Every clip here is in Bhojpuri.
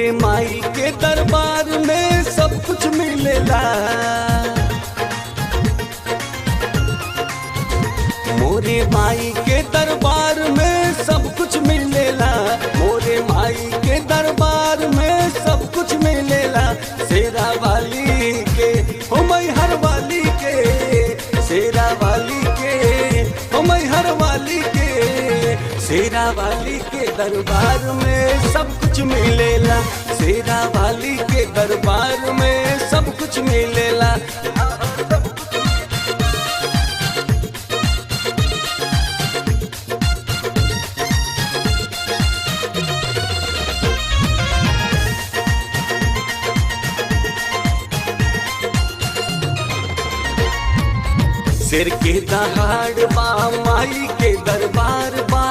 मोरे माई के दरबार में सब कुछ मिलेला। मोरे माई के दरबार में सब कुछ मिलेला। मोरे माई के दरबार में सब कुछ मिलेला। शेरा वाली के हो मैहर वाली के, शेरा वाली के हो मैहर वाली के, शेरा वाली के दरबार में सब कुछ मिलेला। शेरा वाली के दरबार में सब कुछ मिलेला। शेर के दहाड़ बा माई के दरबार बा,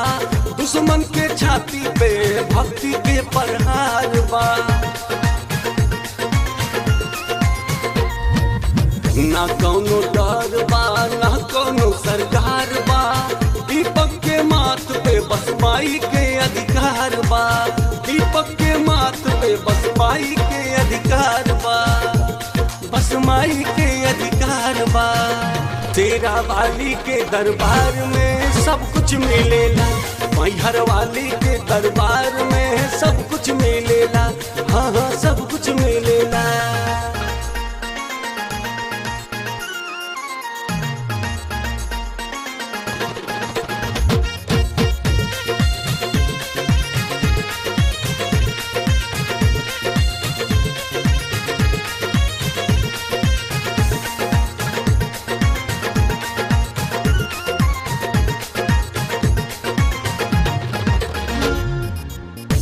दुश्मन के छाती पे भक्ति के प्रहार बा। ना कौनो डर बा ना कौनो सरकार बा, दीपक के माथ पे बस माई के अधिकार बा। दीपक के माथ पे बस माई के अधिकार बा, बस माई के अधिकार बा। शेरा वाली के दरबार में सब कुछ मिलेला। मैहर वाली के दरबार में सब कुछ मिलेला। हाँ हाँ सब कुछ मिलेला।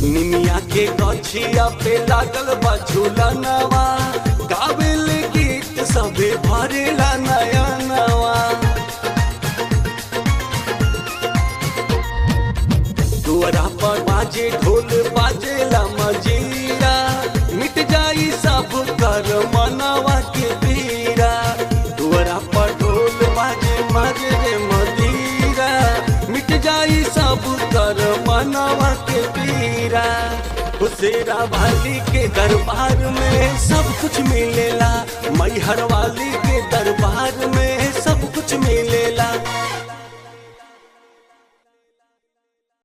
निमिया के गछिया पे लागल बा झूलनवा, गावेल गीत सबे भरेला नया नवा। दुआरा पर बाजे ढोल बाजेला मजीरा, मिट जाई सब कर मनवा के पीरा। दुआरा पर ढोल बाजे मारे रे मदीरा, मिट जाई सब कर मनवा के पीरा। शेरा वाली के दरबार में सब कुछ मिलेला। मैहर वाली के दरबार में सब कुछ मिलेला।